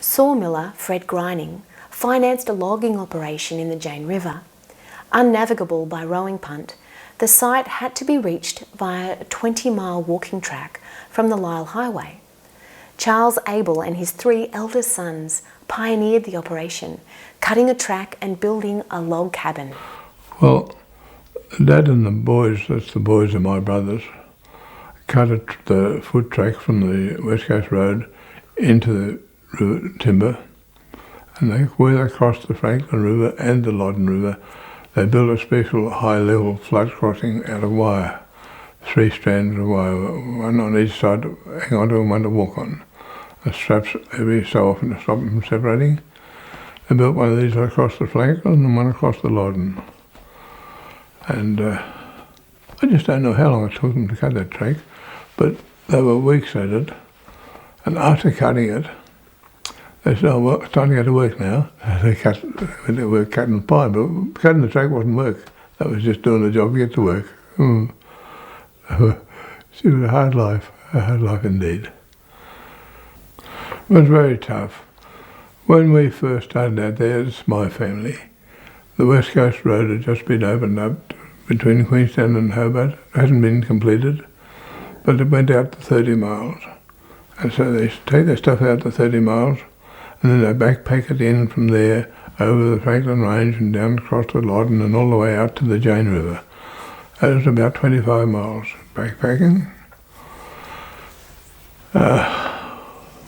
Sawmiller Fred Grining financed a logging operation in the Jane River. Unnavigable by rowing punt, the site had to be reached via a 20-mile walking track from the Lyell Highway. Charles Abel and his 3 eldest sons pioneered the operation, cutting a track and building a log cabin. Well, Dad and the boys, that's the boys of my brothers, cut the foot track from the West Coast Road into the river, timber, and where they crossed the Franklin River and the Loddon River, they built a special high-level flood crossing out of wire, 3 strands of wire, one on each side to hang on to and one to walk on. The straps every so often to stop them from separating. They built one of these across the Franklin and one across the Loddon. And I just don't know how long it took them to cut that track, but they were weeks at it. And after cutting it, they said, "Oh, well, it's time to go to work now." They were cutting the pine, but cutting the track wasn't work. That was just doing the job to get to work. It was a hard life indeed. It was very tough. When we first started out there, it's my family. The West Coast Road had just been opened up between Queenstown and Hobart. It hadn't been completed, but it went out to 30 miles. And so they take their stuff out to 30 miles, and then they backpack it in from there over the Franklin Range and down across the Loddon and all the way out to the Jane River. That was about 25 miles backpacking.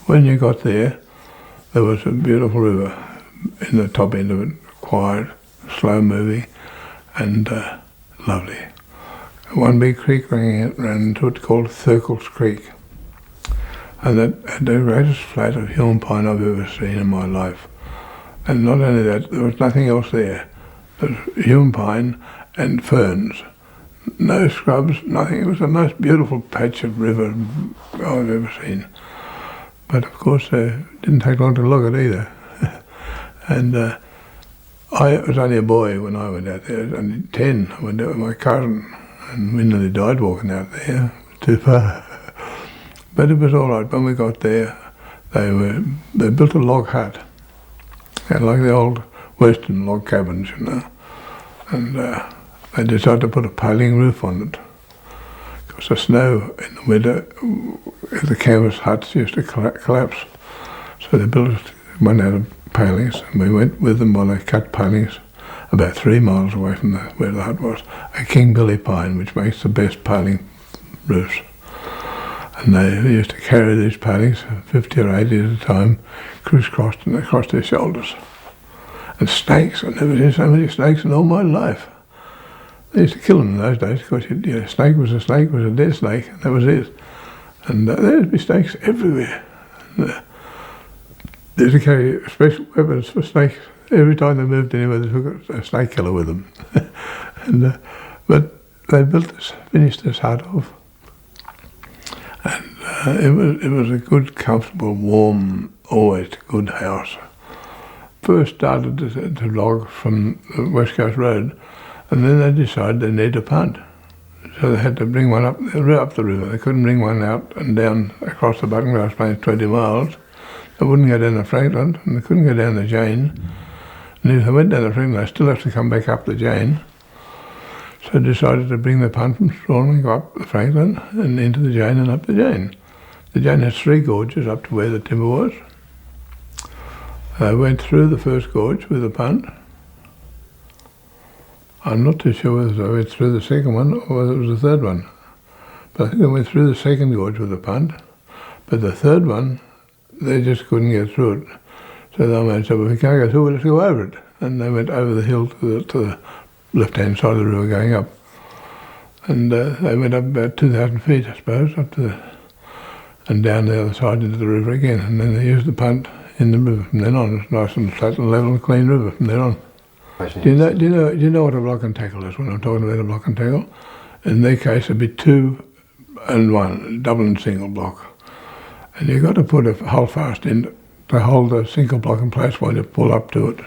When you got there was a beautiful river in the top end of it, quiet, slow moving, and lovely. One big creek ran into it called Thurkles Creek. And that had the greatest flat of human pine I've ever seen in my life. And not only that, there was nothing else there. There was human pine and ferns. No scrubs, nothing. It was the most beautiful patch of river I've ever seen. But of course, it didn't take long to look at either. And I was only a boy when I went out there. I was only 10. I went out with my cousin, and we nearly died walking out there. Too far. But it was all right. When we got there, they built a log hut, like the old Western log cabins, you know. And they decided to put a piling roof on it, because the snow in the winter, the canvas huts used to collapse. So they built one out of palings, and we went with them while they cut palings about 3 miles away from where the hut was, a King Billy pine, which makes the best piling roofs. And they used to carry these palings, 50 or 80 at a time, crisscrossed and across their shoulders. And snakes, I've never seen so many snakes in all my life. They used to kill them in those days, because a snake was a dead snake, and that was it. And there would be snakes everywhere. And, they used to carry special weapons for snakes. Every time they moved anywhere, they took a snake killer with them. And but they finished this hut off. And it was a good, comfortable, warm, always good house. First started to log from the West Coast Road, and then they decided they needed a punt. So they had to bring one up the river. They couldn't bring one out and down across the Buttongrass Plains 20 miles. They wouldn't go down the Franklin, and they couldn't go down the Jane. And if they went down the Franklin, they still have to come back up the Jane. So decided to bring the punt from Strawn and go up the Franklin and into the Jane and up the Jane. The Jane has 3 gorges up to where the timber was. They went through the first gorge with the punt. I'm not too sure whether they went through the second one or whether it was the third one. But I think they went through the second gorge with the punt. But the third one, they just couldn't get through it. So the old man said, "Well, we can't go through it, let's go over it." And they went over the hill to the left-hand side of the river going up. And they went up about 2,000 feet, I suppose, and down the other side into the river again. And then they used the punt in the river from then on. It's nice and flat and level and clean river from then on. Do you know what a block and tackle is when I'm talking about a block and tackle? In their case, it'd be 2 and 1, double and single block. And you've got to put a holdfast in to hold the single block in place while you pull up to it.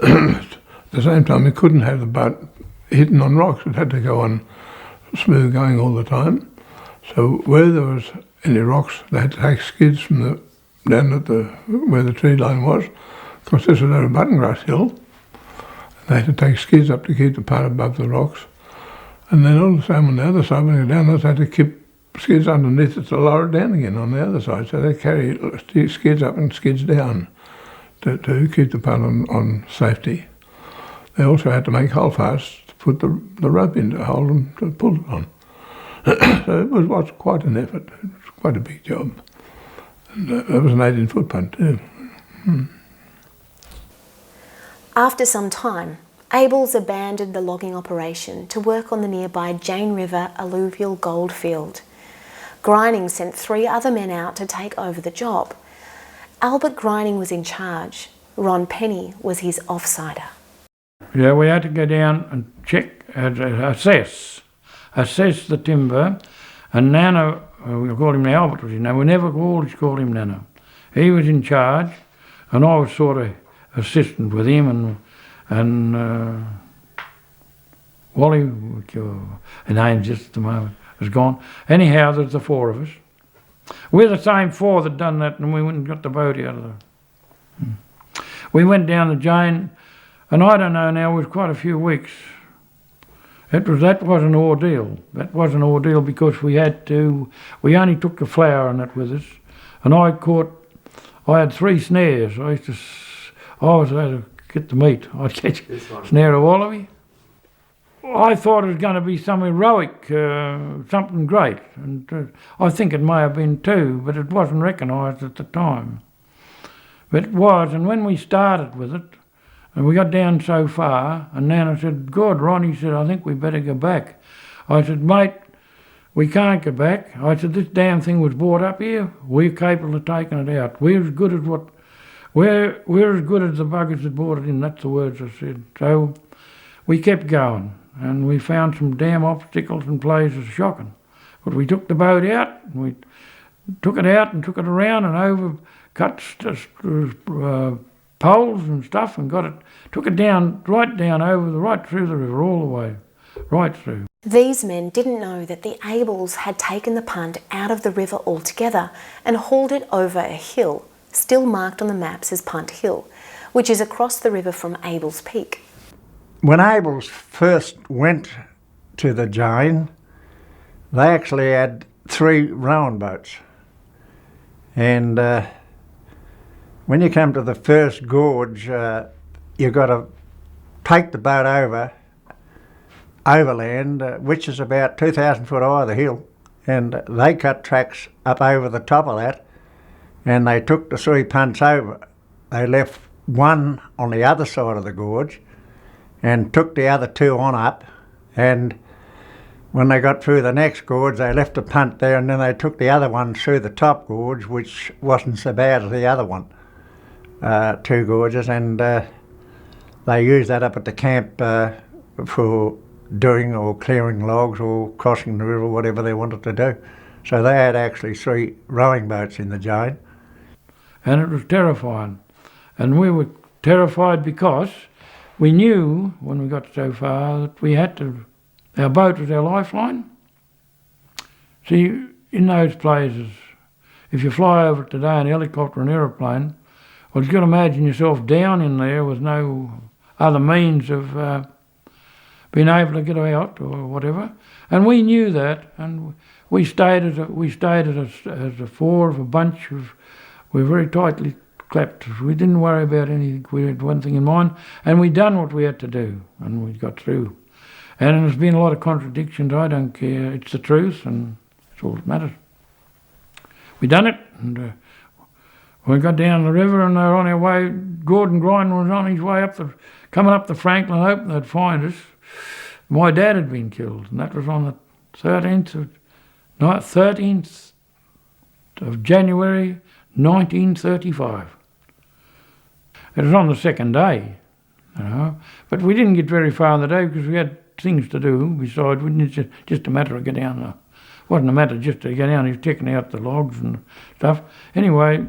At the same time, you couldn't have the butt hitting on rocks. It had to go on smooth going all the time. So where there was any rocks, they had to take skids from down at where the tree line was, because this was a button grass hill. They had to take skids up to keep the punt above the rocks. And then all the same on the other side, when they were down, they had to keep skids underneath it to lower it down again on the other side. So they carry skids up and skids down to keep the punt on safety. They also had to make holdfasts to put the rope in to hold them to pull it on. So it was quite an effort. It was quite a big job. And that was an 18-foot punt too. After some time, Abels abandoned the logging operation to work on the nearby Jane River alluvial gold field. Grining sent 3 other men out to take over the job. Albert Grining was in charge. Ron Penny was his offsider. Yeah, we had to go down and check, assess the timber, and Nano, we called him Albert, was his name. We never always called him Nano. He was in charge, and I was sort of assistant with him, and Wally, her name just at the moment, is gone. Anyhow, there's the 4 of us. We're the same 4 that done that, and we went and got the boat out of there. We went down the Jane, and I don't know now, it was quite a few weeks. That was an ordeal. That was an ordeal because we only took the flour and that with us, and I had 3 snares. I was able to get the meat. I'd catch a snare of wallaby. I thought it was going to be some heroic, something great, and I think it may have been too, but it wasn't recognised at the time. But it was, and when we started with it, and we got down so far, and then I said, "God, Ron," he said, "I think we better go back." I said, "Mate, we can't go back." I said, "This damn thing was brought up here. We're capable of taking it out. We're as good as the buggers that brought it in." That's the words I said. So we kept going, and we found some damn obstacles and places shocking. But we took the boat out, and we took it out and took it around and over, cut poles and stuff, and took it down, right through the river, all the way, right through. These men didn't know that the Abels had taken the punt out of the river altogether and hauled it over a hill, still marked on the maps as Punt Hill, which is across the river from Abels Peak. When Abels first went to the Jane, they actually had 3 rowing boats. And when you come to the first gorge, you've got to take the boat overland, which is about 2,000 foot high, the hill. And they cut tracks up over the top of that, and they took the 3 punts over. They left 1 on the other side of the gorge and took the other 2 on up, and when they got through the next gorge, they left a punt there, and then they took the other one through the top gorge, which wasn't so bad as the other one, 2 gorges, and they used that up at the camp for doing or clearing logs or crossing the river, whatever they wanted to do. So they had actually 3 rowing boats in the Jane. And it was terrifying. And we were terrified because we knew, when we got so far, that our boat was our lifeline. See, in those places, if you fly over it today in a helicopter or an aeroplane, well, you've got to imagine yourself down in there with no other means of being able to get out or whatever. And we knew that, and we stayed as a 4 of a bunch of. We were very tightly clapped. We didn't worry about anything. We had one thing in mind, and we done what we had to do, and we got through. And there's been a lot of contradictions. I don't care. It's the truth, and it's all that matters. We done it, and we got down the river, and they were on our way. Gordon Grining was on his way coming up the Franklin, hoping they'd find us. My dad had been killed, and that was on the 13th of January 1935. It was on the second day, but we didn't get very far in the day because we had things to do besides. We didn't just a matter of get down there. It wasn't a matter just to get down. He was taking out the logs and stuff. Anyway,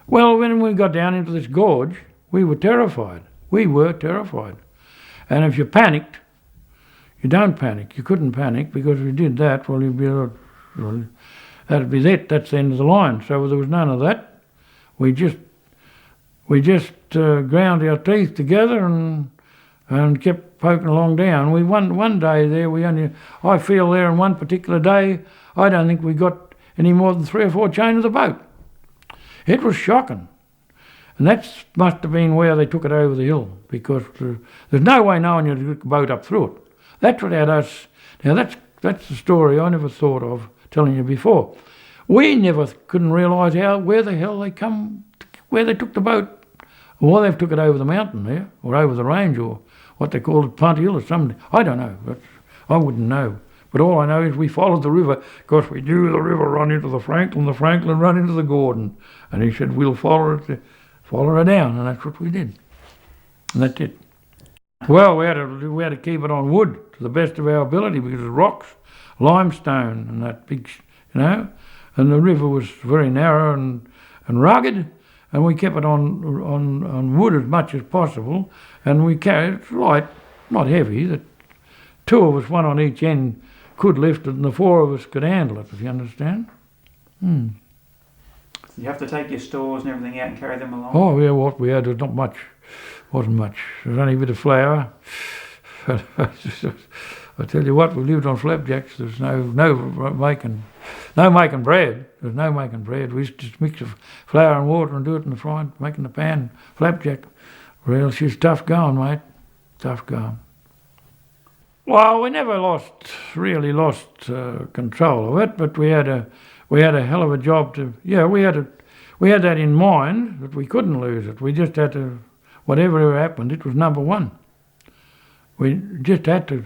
well, when we got down into this gorge, we were terrified. And if you panicked, you don't panic. You couldn't panic, because if you did that, well, you'd be that'd be it. That's the end of the line. So there was none of that. we just ground our teeth together and kept poking along down. We one day there, I feel there on one particular day, I don't think we got any more than 3 or 4 chain of the boat. It was shocking. And that must have been where they took it over the hill, because there's no way knowing you to get the boat up through it. That's what had us. Now that's the story I never thought of telling you before. We never couldn't realise where the hell where they took the boat. Or they've took it over the mountain there, or over the range, or what they call it, Punt Hill or something. I don't know. I wouldn't know. But all I know is we followed the river, because we knew the river run into the Franklin run into the Gordon. And he said, we'll follow her down, and that's what we did. And that's it. Well, we had to keep it on wood to the best of our ability, because of rocks, limestone, and that big, and the river was very narrow and rugged, and we kept it on wood as much as possible, and we carried it light, not heavy, that 2 of us, one on each end, could lift it, and the 4 of us could handle it, if you understand. You have to take your stores and everything out and carry them along? Oh, yeah, what we had was not much. Wasn't much. There was only a bit of flour. I tell you what, we lived on flapjacks. There's no making bread. There's no making bread. We used to just mix of flour and water and do it in the frying, making the pan flapjack. Real, she's tough going, mate. Tough going. Well, we never really lost control of it, but we had a hell of a job to. Yeah, we had that in mind, that we couldn't lose it. We just had to. Whatever happened, it was number one. We just had to.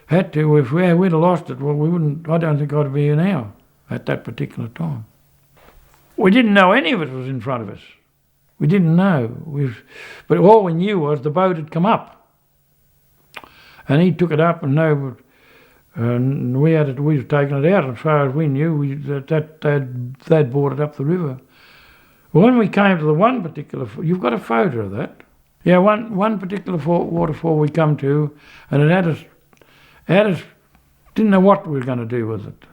If we'd have lost it, well, we wouldn't. I don't think I'd be here now at that particular time. We didn't know any of it was in front of us. We didn't know. But all we knew was the boat had come up, and he took it up, and we had it. We were taking it out. As far as we knew, they'd brought it up the river. When we came to the one particular, you've got a photo of that. Yeah, one particular waterfall we come to, and it had us didn't know what we were going to do with it.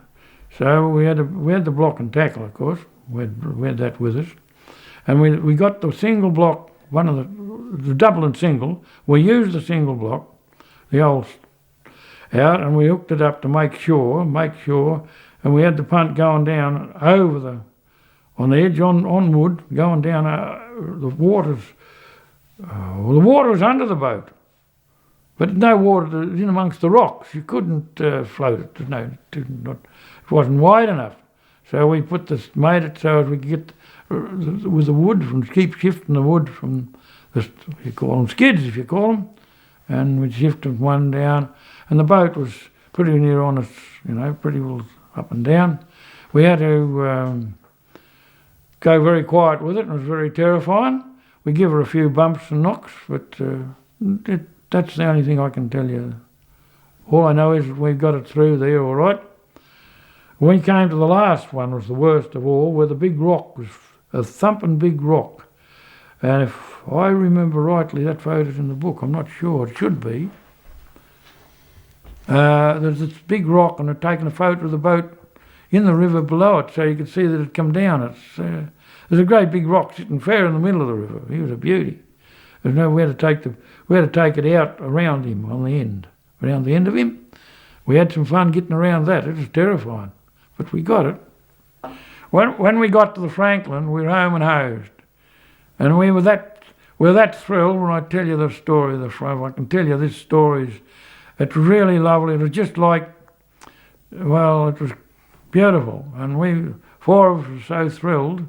So we had the block and tackle, of course. We had that with us, and we got the single block, one of the double and single. We used the single block, the old out, and we hooked it up to make sure, and we had the punt going down over on the edge on wood, going down the water was under the boat, but no water in amongst the rocks. You couldn't float it. It wasn't wide enough. So we made it so as we could get with the wood, keep shifting the wood from you call them skids if you call them, and we'd shift them one down, and the boat was pretty near on us, pretty well up and down. We had to go very quiet with it, and it was very terrifying. We give her a few bumps and knocks, but that's the only thing I can tell you. All I know is that we got it through there all right. When we came to the last one, was the worst of all, where the big rock was a thumping big rock. And if I remember rightly, that photo's in the book. I'm not sure. It should be. There's this big rock, and they'd taken a photo of the boat in the river below it, so you could see that it'd come down. There's a great big rock sitting fair in the middle of the river. He was a beauty. We had to take it out around him on the end, around the end of him. We had some fun getting around that. It was terrifying, but we got it. When we got to the Franklin, we were home and hosed, and we were that thrilled. When I tell you the story of the Franklin, I can tell you this story. It's really lovely. It was just like, well, it was beautiful, and we 4 of us were so thrilled.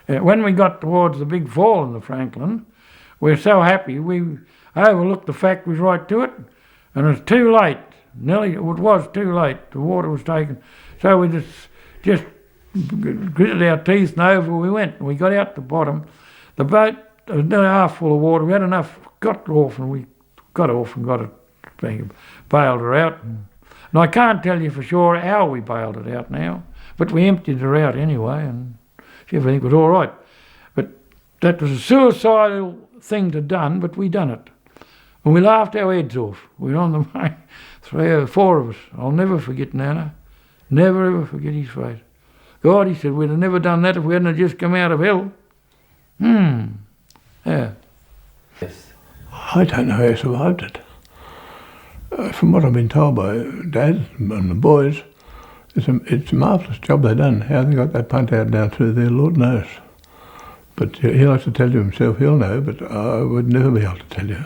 When we got towards the big fall in the Franklin, we were so happy we overlooked the fact we was right to it, and it was too late. It was too late. The water was taken, so we just gritted our teeth and over we went. We got out the bottom. The boat was nearly half full of water. We had enough, got off and got it, bailed her out. And I can't tell you for sure how we bailed it out now, but we emptied her out anyway, and everything was all right. But that was a suicidal thing to done, but we done it. And we laughed our heads off. We were on the way, 3 or 4 of us. I'll never forget Nana. Never ever forget his face. God, he said, we'd have never done that if we hadn't have just come out of hell. Yeah. Yes. I don't know how he survived it. From what I've been told by Dad and the boys, it's a marvellous job they've done. How they got that punt out down through there, Lord knows. But he'll have to tell you himself, he'll know, but I would never be able to tell you.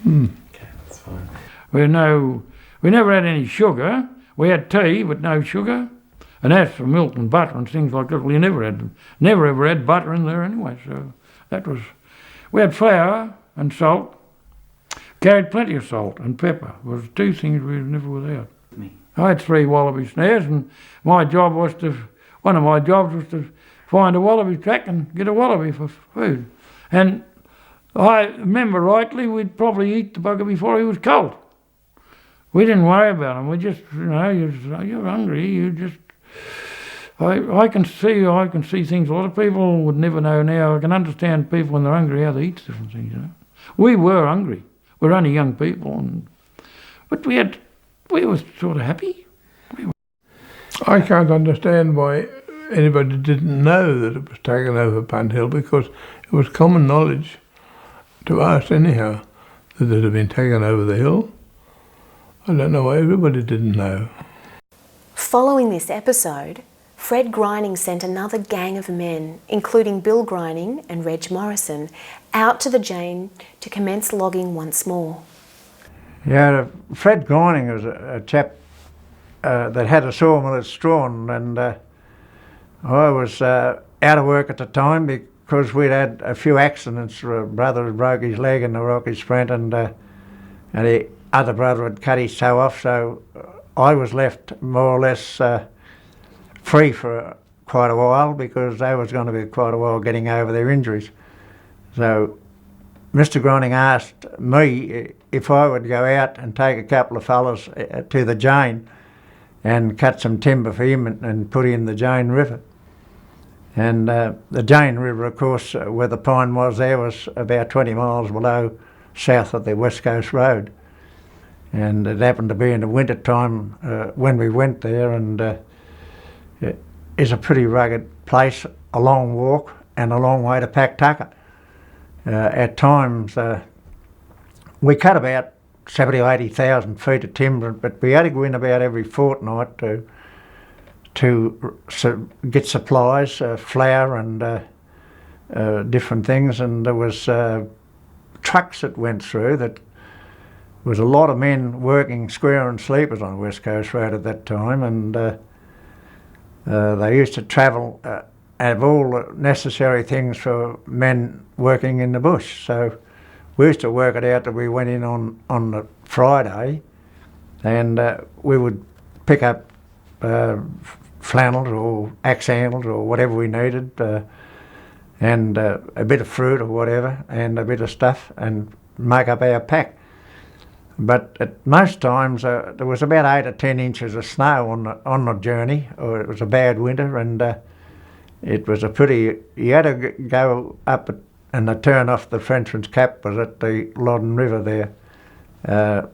Okay, that's fine. We never had any sugar. We had tea, but no sugar. And as for milk and butter and things like that, we never ever had butter in there anyway. So that was, we had flour and salt. Carried plenty of salt and pepper. It was two things we were never without. Me. I had 3 wallaby snares, and one of my jobs was to find a wallaby track and get a wallaby for food. And I remember rightly, we'd probably eat the bugger before he was cold. We didn't worry about him. We just, you're hungry. You just, I can see things a lot of people would never know now. I can understand people when they're hungry how they eat different things. We were hungry. We're only young people, but we were sort of happy. I can't understand why anybody didn't know that it was taken over Punt Hill, because it was common knowledge to us anyhow that it had been taken over the hill. I don't know why everybody didn't know. Following this episode, Fred Grining sent another gang of men, including Bill Grining and Reg Morrison, out to the Jane to commence logging once more. Yeah, Fred Grining was a chap that had a sawmill at Strawn, and I was out of work at the time because we'd had a few accidents. A brother had broke his leg in the Rocky Sprint, and the other brother had cut his toe off, so I was left more or less free for quite a while, because they was going to be quite a while getting over their injuries. So Mr. Grining asked me if I would go out and take a couple of fellas to the Jane and cut some timber for him and put in the Jane River. And the Jane River, of course, where the pine was there, was about 20 miles below, south of the West Coast Road. And it happened to be in the winter time when we went there, and it is a pretty rugged place, a long walk and a long way to Paktucker. At times we cut about 70 or 80,000 feet of timber, but we had to go in about every fortnight to get supplies, flour and different things, and there was trucks that went through that. Was a lot of men working square and sleepers on West Coast Road at that time, and they used to travel, have all the necessary things for men working in the bush. So we used to work it out that we went in on the Friday, and we would pick up flannels or axe handles or whatever we needed, and a bit of fruit or whatever, and a bit of stuff, and make up our pack. But at most times there was about 8 or 10 inches of snow on the journey, or it was a bad winter, and it was you had to go up and the turn off the Frenchman's Cap was at the Loddon River there,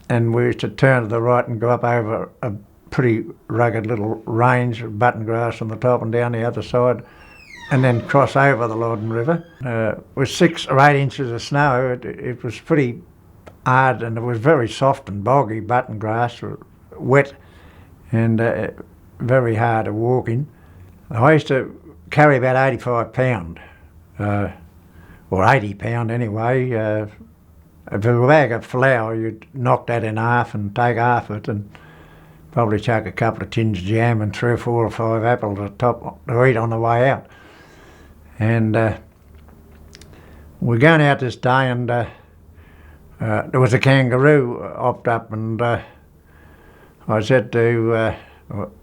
and we used to turn to the right and go up over a pretty rugged little range of button grass on the top and down the other side, and then cross over the Loddon River. With 6 or 8 inches of snow, it was pretty hard, and it was very soft and boggy button grass, wet and very hard to walk in. I used to carry about 85 pound, or 80 pound anyway. If it was a bag of flour, you'd knock that in half and take half of it and probably chuck a couple of tins of jam and 3 or 4 or 5 apples on top to eat on the way out. And we're going out this day, and there was a kangaroo hopped up, and I said to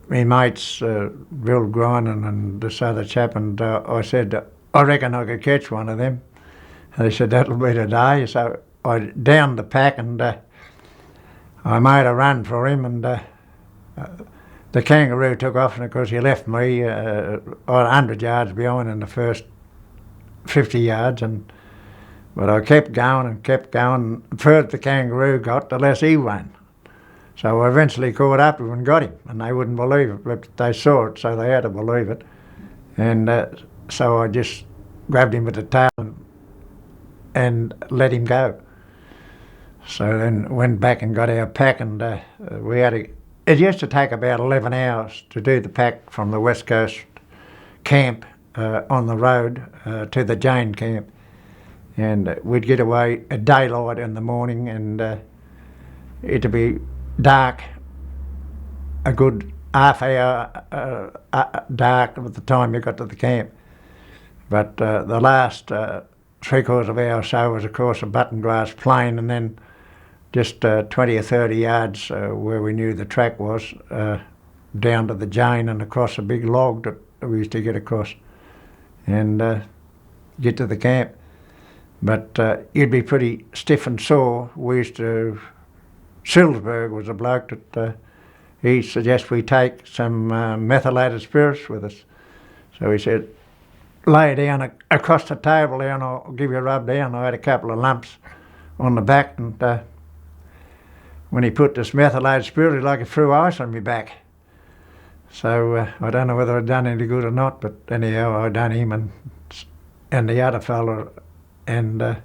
my mates, Bill Grining and this other chap, and I said, I reckon I could catch one of them. And they said, that'll be today. So I downed the pack, and I made a run for him, and the kangaroo took off, and of course he left me 100 yards behind in the first 50 yards, but I kept going and kept going. The further the kangaroo got, the less he ran. So I eventually caught up with him and got him, and they wouldn't believe it, but they saw it, so they had to believe it. And so I just grabbed him with the tail and let him go. So then went back and got our pack, and we had to. It used to take about 11 hours to do the pack from the West Coast camp on the road to the Jane camp, and we'd get away at daylight in the morning, and it'd be dark a good half hour dark at the time you got to the camp. But the last 3/4 of an hour or so was, of course, a button grass plain, and then just 20 or 30 yards where we knew the track was, down to the Jane and across a big log that we used to get across and get to the camp. But you'd be pretty stiff and sore. We used to, Silsberg was a bloke that he suggested we take some methylated spirits with us. So he said, lay down across the table there and I'll give you a rub down. I had a couple of lumps on the back, and when he put this methylated spirit, it like he threw ice on my back. So I don't know whether I'd done any good or not, but anyhow, I done him and the other fella, and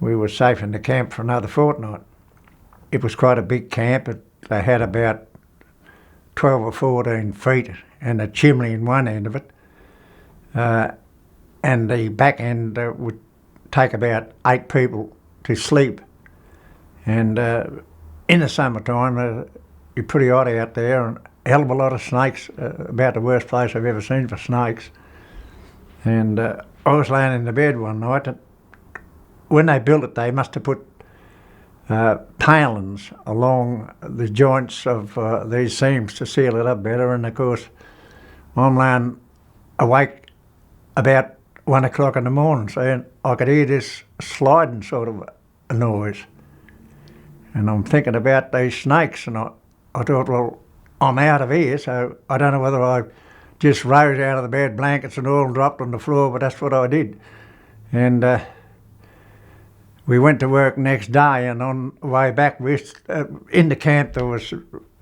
we were safe in the camp for another fortnight. It was quite a big camp. They had about 12 or 14 feet and a chimney in one end of it. And the back end would take about 8 people to sleep. And in the summertime, you're pretty hot out there, and a hell of a lot of snakes, about the worst place I've ever seen for snakes. And I was laying in the bed one night, and when they built it, they must have put palings along the joints of these seams to seal it up better. And of course, I'm laying awake about 1 o'clock in the morning, so I could hear this sliding sort of a noise. And I'm thinking about these snakes, and I thought, well, I'm out of here, so I don't know whether I just rose out of the bed, blankets and all, and dropped on the floor, but that's what I did. And we went to work next day, and on the way back, in the camp there was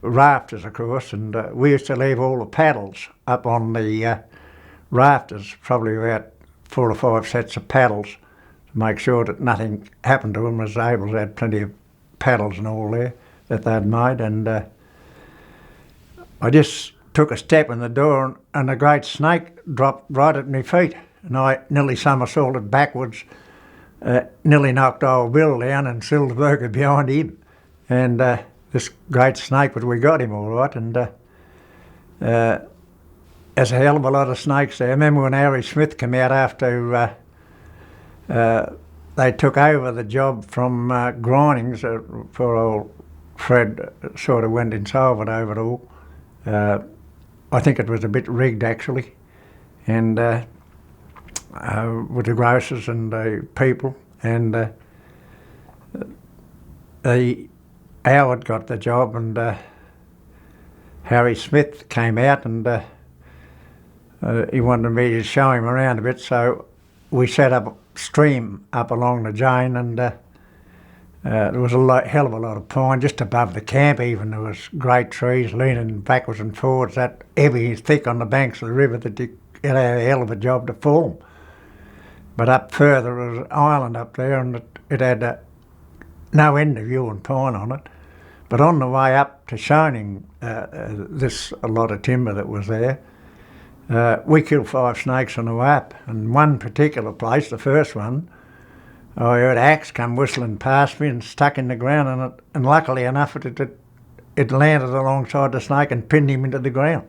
rafters, of course, and we used to leave all the paddles up on the rafters, probably about 4 or 5 sets of paddles, to make sure that nothing happened to them, as the Abels had plenty of paddles and all there that they'd made. And I just took a step in the door, and a great snake dropped right at my feet, and I nearly somersaulted backwards, nearly knocked old Bill down and Silsberger behind him. And this great snake, but we got him all right. And there's a hell of a lot of snakes there. I remember when Harry Smith came out after they took over the job from Grinings, poor old Fred sort of went insolvent over it all. I think it was a bit rigged, actually, and with the grocers and the people, and Howard got the job, and Harry Smith came out, and he wanted me to show him around a bit, so we set up a stream up along the Jane, and there was a hell of a lot of pine just above the camp. Even there was great trees leaning backwards and forwards, that heavy, thick on the banks of the river that you had a hell of a job to fall. But up further there was an island up there, and it had no end of yew and pine on it. But on the way up to Shoning, a lot of timber that was there, we killed 5 snakes on the way up. And one particular place, the first one, I heard an axe come whistling past me and stuck in the ground, and luckily enough it landed alongside the snake and pinned him into the ground.